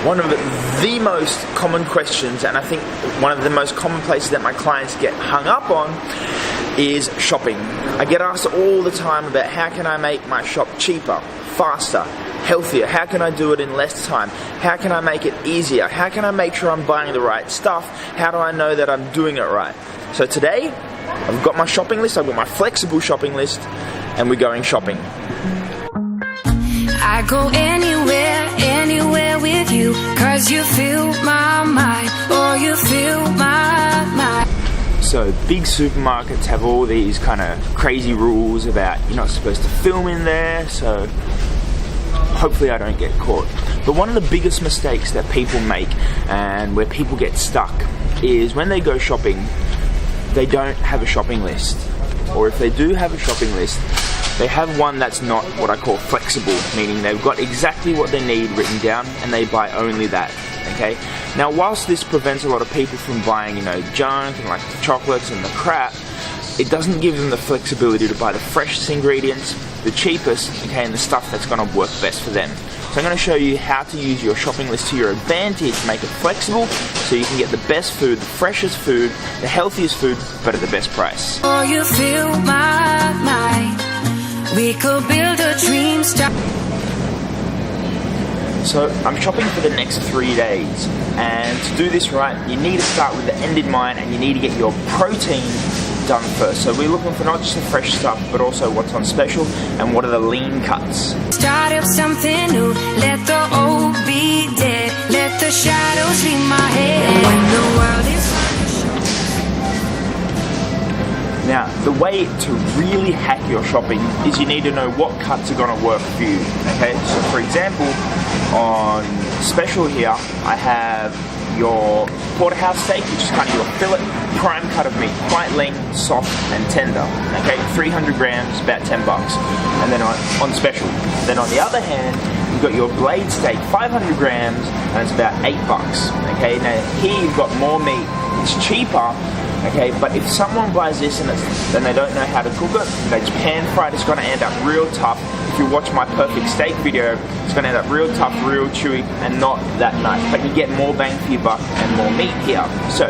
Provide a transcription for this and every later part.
One of the most common questions, and I think one of the most common places that my clients get hung up on, is shopping. I get asked all the time about how can I make my shop cheaper, faster, healthier, how can I do it in less time, how can I make it easier, how can I make sure I'm buying the right stuff, how do I know that I'm doing it right. So today, I've got my shopping list, I've got my flexible shopping list, and we're going shopping. I go anywhere with you, 'cause you fill my mind, or you fill my mind. So big supermarkets have all these kind of crazy rules about you're not supposed to film in there, so hopefully I don't get caught. But one of the biggest mistakes that people make, and where people get stuck, is when they go shopping, they don't have a shopping list. Or if they do have a shopping list, they have one that's not what I call flexible, meaning they've got exactly what they need written down and they buy only that, okay? Now whilst this prevents a lot of people from buying, junk and like the chocolates and the crap, it doesn't give them the flexibility to buy the freshest ingredients, the cheapest, okay, and the stuff that's gonna work best for them. So I'm gonna show you how to use your shopping list to your advantage, make it flexible, so you can get the best food, the freshest food, the healthiest food, but at the best price. Oh, you fill my mind. We could build a dream star. So I'm shopping for the next 3 days, and to do this right, you need to start with the end in mind, and you need to get your protein done first. So we're looking for not just the fresh stuff, but also what's on special and what are the lean cuts. Start up something new, let the old be dead, let the shadows leave my head. When the world is Now, the way to really hack your shopping is you need to know what cuts are going to work for you, okay? So for example, on special here, I have your porterhouse steak, which is kind of your fillet, prime cut of meat, quite lean, soft and tender, okay? 300 grams, about 10 bucks, and then on special. Then on the other hand, you've got your blade steak, 500 grams, and it's about 8 bucks, okay? Now here you've got more meat, it's cheaper, okay, but if someone buys this and they don't know how to cook it, they just pan fry it, it's going to end up real tough. If you watch my perfect steak video, it's going to end up real tough, real chewy, and not that nice. But you get more bang for your buck and more meat here. So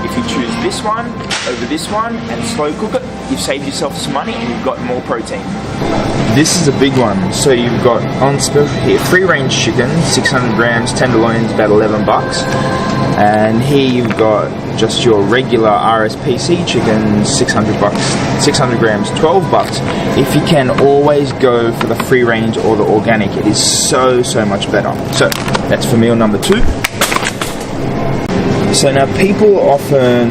if you choose this one over this one and slow cook it, you've saved yourself some money and you've got more protein. This is a big one. So you've got on special here, free range chicken, 600 grams, tenderloins, about 11 bucks. And here you've got just your regular RSPC chicken, 600 bucks, 600 grams, 12 bucks. If you can always go for the free range or the organic, it is so much better. So that's for meal number 2. So now people often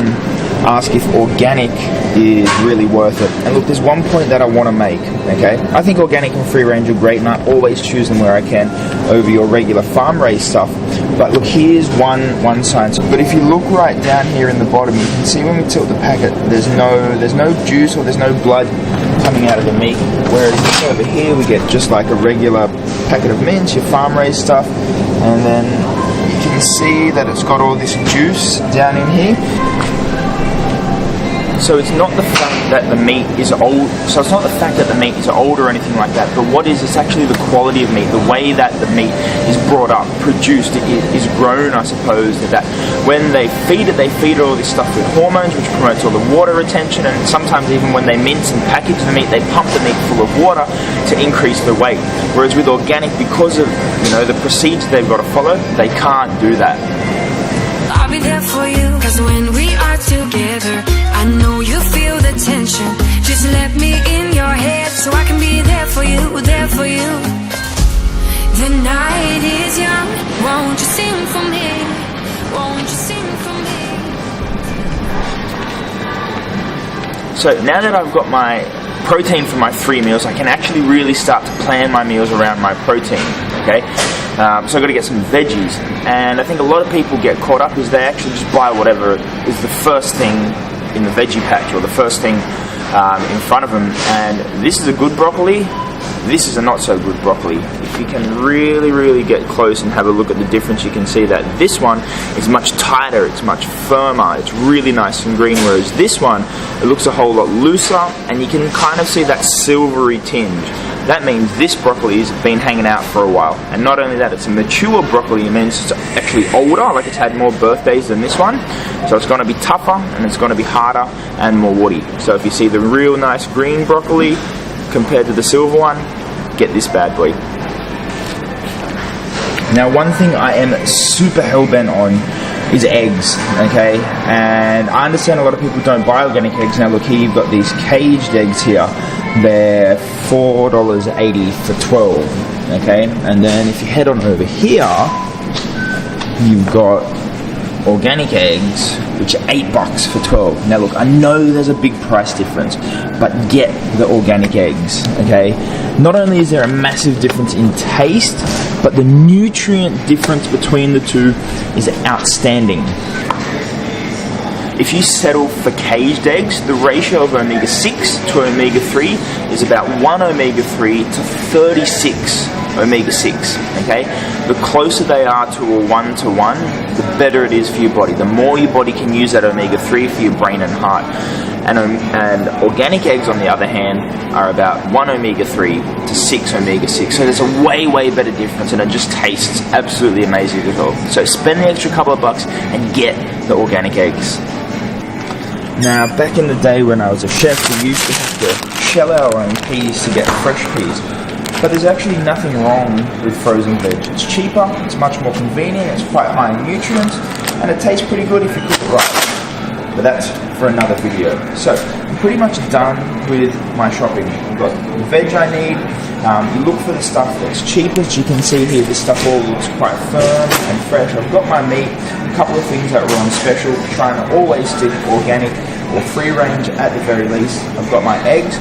ask if organic is really worth it. And look, there's one point that I want to make, okay? I think organic and free range are great, and I always choose them where I can over your regular farm-raised stuff. But look, here's one science. But if you look right down here in the bottom, you can see when we tilt the packet, there's no juice or there's no blood coming out of the meat. Whereas over here, we get just like a regular packet of mince, your farm-raised stuff, and then you can see that it's got all this juice down in here. So it's not the fact that the meat is old. So it's not the fact that the meat is old or anything like that. But what is? It's actually the quality of meat, the way that the meat is brought up, produced, is grown. I suppose that when they feed it all this stuff with hormones, which promotes all the water retention. And sometimes even when they mince and package the meat, they pump the meat full of water to increase the weight. Whereas with organic, because of the procedure they've got to follow, they can't do that. I'll be there for you, 'cause when we are together, I know you feel the tension. Just let me in your head so I can be there for you, there for you. The night is young, won't you sing for me? Won't you sing for me? So now that I've got my protein for my 3 meals, I can actually really start to plan my meals around my protein, okay? So I've got to get some veggies, and I think a lot of people get caught up is they actually just buy whatever is the first thing in the veggie patch or the first thing in front of them, and this is a good broccoli, this is a not so good broccoli. If you can really get close and have a look at the difference, you can see that this one is much tighter, it's much firmer, it's really nice and green, whereas this one, it looks a whole lot looser, and you can kind of see that silvery tinge. that means this broccoli has been hanging out for a while. And not only that, it's a mature broccoli. It means it's actually older, like it's had more birthdays than this one. So it's going to be tougher and it's going to be harder and more woody. So if you see the real nice green broccoli compared to the silver one, get this bad boy. Now, one thing I am super hell-bent on is eggs, okay? And I understand a lot of people don't buy organic eggs. Now look, here you've got these caged eggs here. They're $4.80 for 12, okay? And then if you head on over here, you've got organic eggs, which are $8 for 12. Now look, I know there's a big price difference, but get the organic eggs, okay? Not only is there a massive difference in taste, but the nutrient difference between the two is outstanding. If you settle for caged eggs, the ratio of omega-6 to omega-3 is about 1 omega-3 to 36 omega-6, okay? The closer they are to a 1-to-1, the better it is for your body. The more your body can use that omega-3 for your brain and heart. And organic eggs, on the other hand, are about 1 omega-3 to 6 omega-6. So there's a way, way better difference, and it just tastes absolutely amazing as well. So spend the extra couple of bucks and get the organic eggs. Now, back in the day when I was a chef, we used to have to shell our own peas to get fresh peas. But there's actually nothing wrong with frozen veg. It's cheaper, it's much more convenient, it's quite high in nutrients, and it tastes pretty good if you cook it right. But that's for another video. So, I'm pretty much done with my shopping. I've got the veg I need. You look for the stuff that's cheapest. You can see here this stuff all looks quite firm and fresh. I've got my meat, a couple of things that were on special, trying to always stick organic or free range at the very least. I've got my eggs.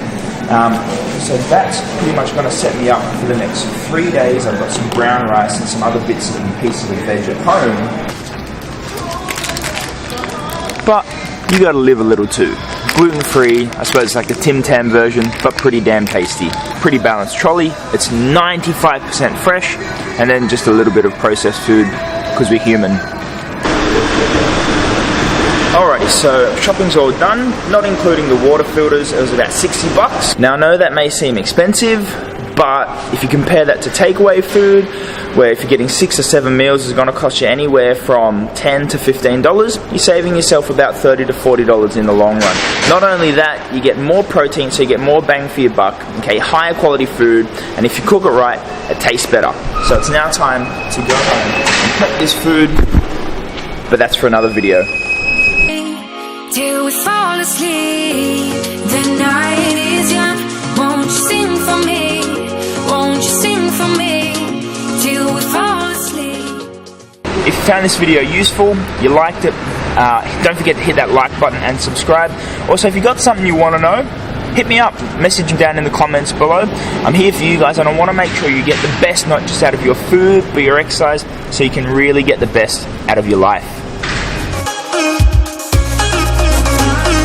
So that's pretty much going to set me up for the next 3 days. I've got some brown rice and some other bits and pieces of veg at home. But you got to live a little too. Gluten-free, I suppose it's like the Tim Tam version, but pretty damn tasty. Pretty balanced trolley. It's 95% fresh, and then just a little bit of processed food, because we're human. Alrighty, so shopping's all done, not including the water filters. It was about $60. Now I know that may seem expensive, but if you compare that to takeaway food, where if you're getting 6 or 7 meals, it's going to cost you anywhere from $10 to $15, you're saving yourself about $30 to $40 in the long run. Not only that, you get more protein, so you get more bang for your buck, okay, higher quality food, and if you cook it right, it tastes better. So it's now time to go home and prep this food, but that's for another video. Till we fall asleep, the night is young. Won't you sing for me? Won't you sing for me? Till we fall asleep. If you found this video useful, you liked it, don't forget to hit that like button and subscribe. Also, if you got something you want to know, hit me up, message me down in the comments below. I'm here for you guys, and I want to make sure you get the best, not just out of your food, but your exercise, so you can really get the best out of your life.